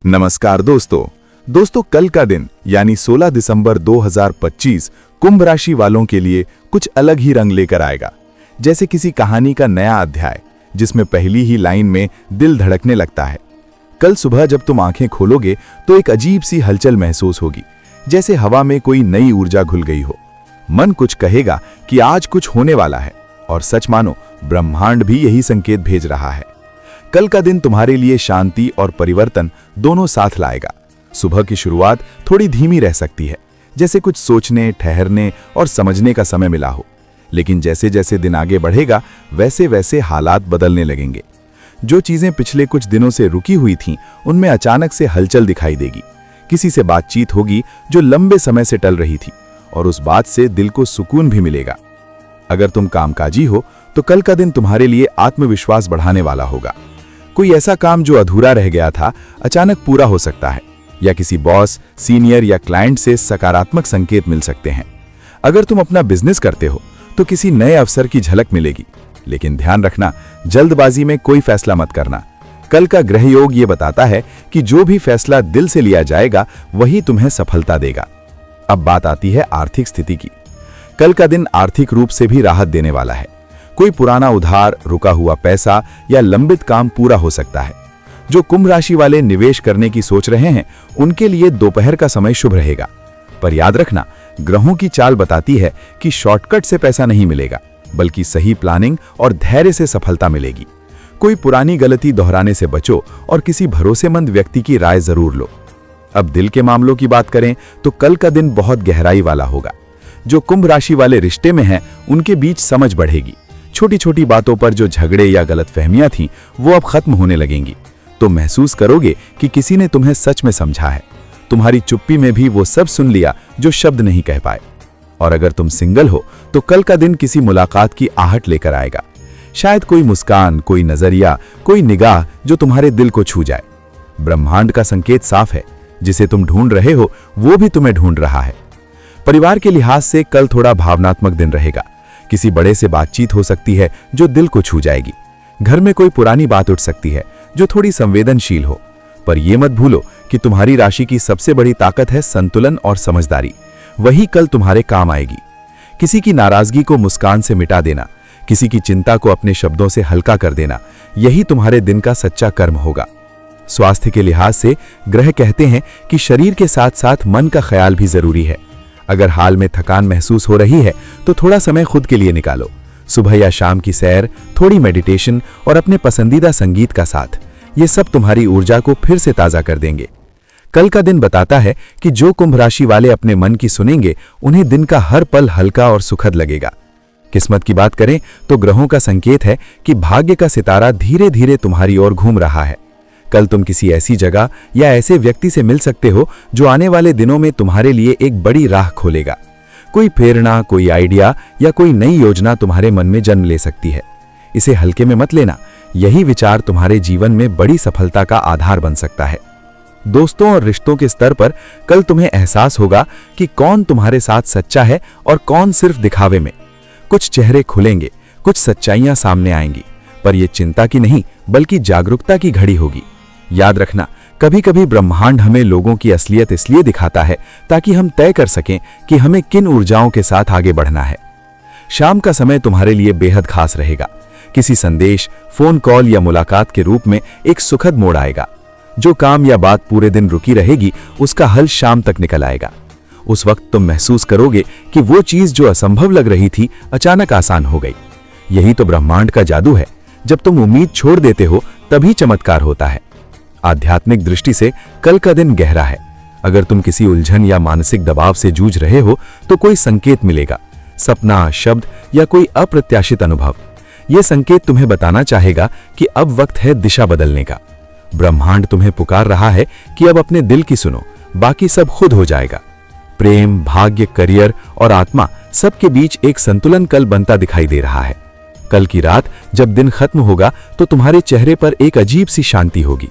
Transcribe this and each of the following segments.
नमस्कार दोस्तों कल का दिन यानी 16 दिसंबर 2025 कुंभ राशि वालों के लिए कुछ अलग ही रंग लेकर आएगा। जैसे किसी कहानी का नया अध्याय जिसमें पहली ही लाइन में दिल धड़कने लगता है। कल सुबह जब तुम आंखें खोलोगे तो एक अजीब सी हलचल महसूस होगी, जैसे हवा में कोई नई ऊर्जा घुल गई हो। मन कुछ कहेगा कि आज कुछ होने वाला है, और सच मानो ब्रह्मांड भी यही संकेत भेज रहा है। कल का दिन तुम्हारे लिए शांति और परिवर्तन दोनों साथ लाएगा। सुबह की शुरुआत थोड़ी धीमी रह सकती है, जैसे कुछ सोचने, ठहरने और समझने का समय मिला हो। लेकिन जैसे जैसे दिन आगे बढ़ेगा वैसे वैसे हालात बदलने लगेंगे। जो चीजें पिछले कुछ दिनों से रुकी हुई थीं, उनमें अचानक से हलचल दिखाई देगी। किसी से बातचीत होगी जो लंबे समय से टल रही थी, और उस बात से दिल को सुकून भी मिलेगा। अगर तुम कामकाजी हो तो कल का दिन तुम्हारे लिए आत्मविश्वास बढ़ाने वाला होगा। कोई ऐसा काम जो अधूरा रह गया था अचानक पूरा हो सकता है, या किसी बॉस, सीनियर या क्लाइंट से सकारात्मक संकेत मिल सकते हैं। अगर तुम अपना बिजनेस करते हो तो किसी नए अवसर की झलक मिलेगी। लेकिन ध्यान रखना, जल्दबाजी में कोई फैसला मत करना। कल का ग्रह योग ये बताता है कि जो भी फैसला दिल से लिया जाएगा वही तुम्हें सफलता देगा। अब बात आती है आर्थिक स्थिति की। कल का दिन आर्थिक रूप से भी राहत देने वाला है। कोई पुराना उधार, रुका हुआ पैसा या लंबित काम पूरा हो सकता है। जो कुंभ राशि वाले निवेश करने की सोच रहे हैं उनके लिए दोपहर का समय शुभ रहेगा। पर याद रखना, ग्रहों की चाल बताती है कि शॉर्टकट से पैसा नहीं मिलेगा, बल्कि सही प्लानिंग और धैर्य से सफलता मिलेगी। कोई पुरानी गलती दोहराने से बचो और किसी भरोसेमंद व्यक्ति की राय जरूर लो। अब दिल के मामलों की बात करें तो कल का दिन बहुत गहराई वाला होगा। जो कुंभ राशि वाले रिश्ते में हैं उनके बीच समझ बढ़ेगी। छोटी छोटी बातों पर जो झगड़े या गलतफहमियां थीं वो अब खत्म होने लगेंगी। तो महसूस करोगे कि किसी ने तुम्हें सच में समझा है। तुम्हारी चुप्पी में भी वो सब सुन लिया जो शब्द नहीं कह पाए। और अगर तुम सिंगल हो तो कल का दिन किसी मुलाकात की आहट लेकर आएगा। शायद कोई मुस्कान, कोई नजरिया, कोई निगाह जो तुम्हारे दिल को छू जाए। ब्रह्मांड का संकेत साफ है, जिसे तुम ढूंढ रहे हो वो भी तुम्हें ढूंढ रहा है। परिवार के लिहाज से कल थोड़ा भावनात्मक दिन रहेगा। किसी बड़े से बातचीत हो सकती है जो दिल को छू जाएगी। घर में कोई पुरानी बात उठ सकती है जो थोड़ी संवेदनशील हो। पर यह मत भूलो कि तुम्हारी राशि की सबसे बड़ी ताकत है संतुलन और समझदारी। वही कल तुम्हारे काम आएगी। किसी की नाराजगी को मुस्कान से मिटा देना, किसी की चिंता को अपने शब्दों से हल्का कर देना, यही तुम्हारे दिन का सच्चा कर्म होगा। स्वास्थ्य के लिहाज से ग्रह कहते हैं कि शरीर के साथ साथ मन का ख्याल भी जरूरी है। अगर हाल में थकान महसूस हो रही है तो थोड़ा समय खुद के लिए निकालो। सुबह या शाम की सैर, थोड़ी मेडिटेशन और अपने पसंदीदा संगीत का साथ, ये सब तुम्हारी ऊर्जा को फिर से ताज़ा कर देंगे। कल का दिन बताता है कि जो कुंभ राशि वाले अपने मन की सुनेंगे उन्हें दिन का हर पल हल्का और सुखद लगेगा। किस्मत की बात करें तो ग्रहों का संकेत है कि भाग्य का सितारा धीरे धीरे तुम्हारी ओर घूम रहा है। कल तुम किसी ऐसी जगह या ऐसे व्यक्ति से मिल सकते हो जो आने वाले दिनों में तुम्हारे लिए एक बड़ी राह खोलेगा। कोई प्रेरणा, कोई आइडिया या कोई नई योजना तुम्हारे मन में जन्म ले सकती है। इसे हल्के में मत लेना, यही विचार तुम्हारे जीवन में बड़ी सफलता का आधार बन सकता है। दोस्तों और रिश्तों के स्तर पर कल तुम्हें एहसास होगा कि कौन तुम्हारे साथ सच्चा है और कौन सिर्फ दिखावे में। कुछ चेहरे खुलेंगे, कुछ सच्चाइयां सामने आएंगी, पर यह चिंता की नहीं बल्कि जागरूकता की घड़ी होगी। याद रखना, कभी कभी ब्रह्मांड हमें लोगों की असलियत इसलिए दिखाता है ताकि हम तय कर सकें कि हमें किन ऊर्जाओं के साथ आगे बढ़ना है। शाम का समय तुम्हारे लिए बेहद खास रहेगा। किसी संदेश, फोन कॉल या मुलाकात के रूप में एक सुखद मोड़ आएगा। जो काम या बात पूरे दिन रुकी रहेगी उसका हल शाम तक निकल आएगा। उस वक्त तुम महसूस करोगे कि वो चीज जो असंभव लग रही थी अचानक आसान हो गई। यही तो ब्रह्मांड का जादू है। जब तुम उम्मीद छोड़ देते हो तभी चमत्कार होता है। आध्यात्मिक दृष्टि से कल का दिन गहरा है। अगर तुम किसी उलझन या मानसिक दबाव से जूझ रहे हो तो कोई संकेत मिलेगा, सपना, शब्द या कोई अप्रत्याशित अनुभव। यह संकेत तुम्हें बताना चाहेगा कि अब वक्त है दिशा बदलने का। ब्रह्मांड तुम्हें पुकार रहा है कि अब अपने दिल की सुनो, बाकी सब खुद हो जाएगा। प्रेम, भाग्य, करियर और आत्मा, सबके बीच एक संतुलन कल बनता दिखाई दे रहा है। कल की रात जब दिन खत्म होगा तो तुम्हारे चेहरे पर एक अजीब सी शांति होगी।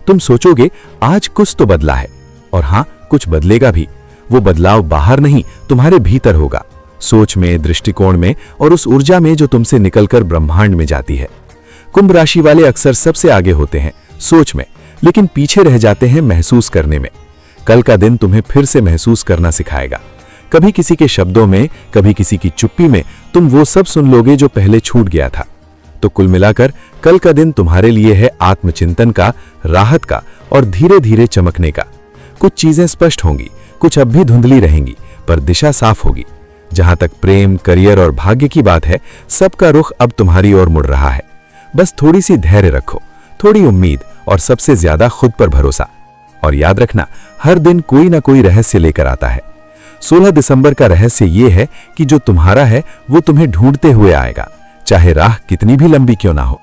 तुम सोचोगे आज कुछ तो बदला है, और हाँ, कुछ बदलेगा भी। वो बदलाव बाहर नहीं, तुम्हारे भीतर होगा। सोच में, दृष्टिकोण में और उस ऊर्जा में जो तुमसे निकलकर ब्रह्मांड में जाती है। कुंभ राशि वाले अक्सर सबसे आगे होते हैं, सोच में, लेकिन पीछे रह जाते हैं महसूस करने में। कल का दिन तुम्हें फिर से महसूस करना सिखाएगा। कभी किसी के शब्दों में, कभी किसी की चुप्पी में तुम वो सब सुन लोगे जो पहले छूट गया था। तो कुल मिलाकर कल का दिन तुम्हारे लिए है आत्मचिंतन का, राहत का और धीरे धीरे चमकने का। कुछ चीजें स्पष्ट होंगी, कुछ अब भी धुंधली रहेंगी, पर दिशा साफ होगी। जहां तक प्रेम, करियर और भाग्य की बात है, सबका रुख अब तुम्हारी ओर मुड़ रहा है। बस थोड़ी सी धैर्य रखो, थोड़ी उम्मीद और सबसे ज्यादा खुद पर भरोसा। और याद रखना, हर दिन कोई ना कोई रहस्य लेकर आता है। 16 दिसंबर का रहस्य यह है कि जो तुम्हारा है वो तुम्हें ढूंढते हुए आएगा, चाहे राह कितनी भी लंबी क्यों ना हो।